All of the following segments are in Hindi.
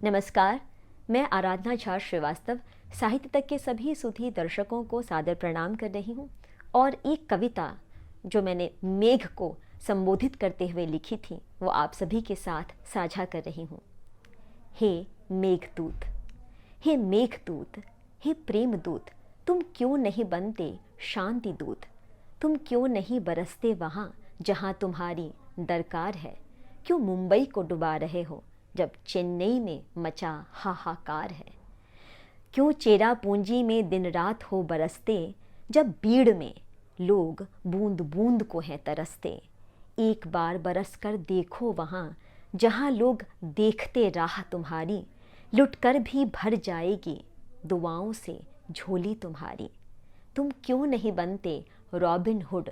नमस्कार, मैं आराधना झा श्रीवास्तव साहित्य तक के सभी सुधी दर्शकों को सादर प्रणाम कर रही हूँ और एक कविता जो मैंने मेघ को संबोधित करते हुए लिखी थी वो आप सभी के साथ साझा कर रही हूँ। हे मेघदूत, हे मेघदूत, हे प्रेमदूत, तुम क्यों नहीं बनते शांति दूत? तुम क्यों नहीं बरसते वहाँ जहाँ तुम्हारी दरकार है? क्यों मुंबई को डुबा रहे हो जब चेन्नई में मचा हाहाकार है? क्यों चेरापूंजी में दिन रात हो बरसते जब बीड़ में लोग बूंद बूंद को हैं तरसते? एक बार बरस कर देखो वहाँ जहाँ लोग देखते राह तुम्हारी, लुटकर भी भर जाएगी दुआओं से झोली तुम्हारी। तुम क्यों नहीं बनते रॉबिन हुड?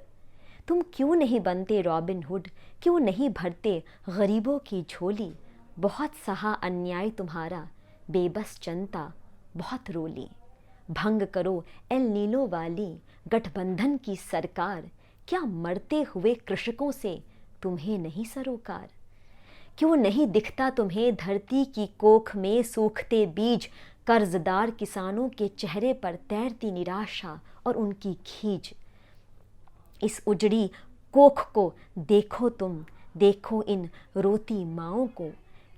तुम क्यों नहीं बनते रॉबिन हुड? क्यों नहीं भरते गरीबों की झोली? बहुत सहा अन्याय तुम्हारा, बेबस जनता बहुत रोली। भंग करो एल नीनो वाली गठबंधन की सरकार, क्या मरते हुए कृषकों से तुम्हें नहीं सरोकार? क्यों नहीं दिखता तुम्हें धरती की कोख में सूखते बीज, कर्जदार किसानों के चेहरे पर तैरती निराशा और उनकी खीज? इस उजड़ी कोख को देखो तुम, देखो इन रोती माँओं को,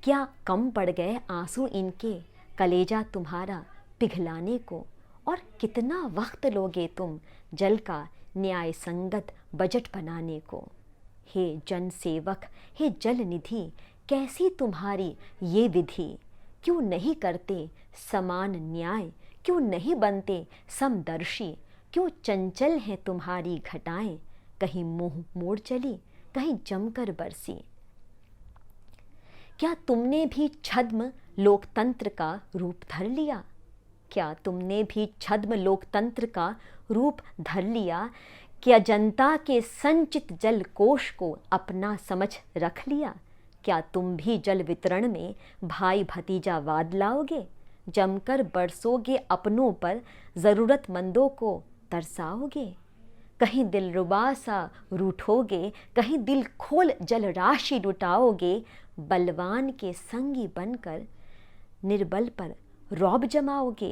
क्या कम पड़ गए आंसू इनके कलेजा तुम्हारा पिघलाने को? और कितना वक्त लोगे तुम जल का न्याय संगत बजट बनाने को? हे जन सेवक, हे जल निधि, कैसी तुम्हारी ये विधि? क्यों नहीं करते समान न्याय? क्यों नहीं बनते समदर्शी? क्यों चंचल हैं तुम्हारी घटाएं? कहीं मुंह मोड़ चली, कहीं जमकर बरसी। क्या तुमने भी छद्म लोकतंत्र का रूप धर लिया? क्या तुमने भी छद्म लोकतंत्र का रूप धर लिया? क्या जनता के संचित जल कोष को अपना समझ रख लिया? क्या तुम भी जल वितरण में भाई भतीजावाद लाओगे? जमकर बरसोगे अपनों पर, ज़रूरतमंदों को तरसाओगे? कहीं दिलरुबा सा रूठोगे, कहीं दिल खोल जल राशि लुटाओगे? बलवान के संगी बनकर निर्बल पर रौब जमाओगे?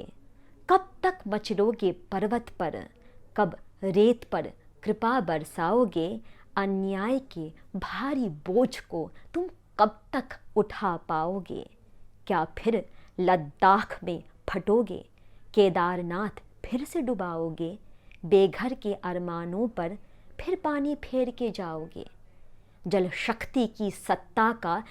कब तक मचलोगे पर्वत पर, कब रेत पर कृपा बरसाओगे? अन्याय के भारी बोझ को तुम कब तक उठा पाओगे? क्या फिर लद्दाख में फटोगे? केदारनाथ फिर से डुबाओगे? बेघर के अरमानों पर फिर पानी फेर के जाओगे? जल शक्ति की सत्ता का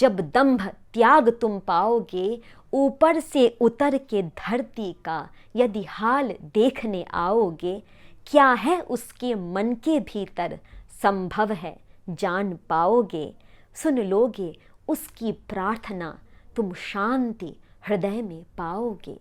जब दंभ त्याग तुम पाओगे, ऊपर से उतर के धरती का यदि हाल देखने आओगे, क्या है उसके मन के भीतर संभव है जान पाओगे? सुन लोगे उसकी प्रार्थना, तुम शांति हृदय में पाओगे।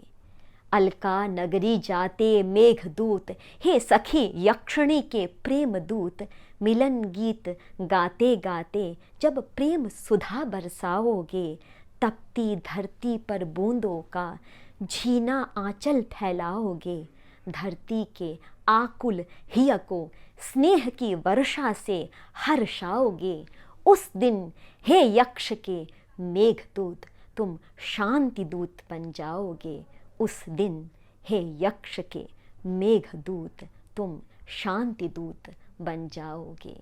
अलका नगरी जाते मेघदूत, हे सखी यक्षिणी के प्रेम दूत, मिलन गीत गाते गाते जब प्रेम सुधा बरसाओगे, तपती धरती पर बूंदों का झीना आंचल फैलाओगे। धरती के आकुल हिय को स्नेह की वर्षा से हर्षाओगे। उस दिन हे यक्ष के मेघदूत, तुम शांति दूत बन जाओगे। उस दिन हे यक्ष के मेघदूत, तुम शांति दूत बन जाओगे।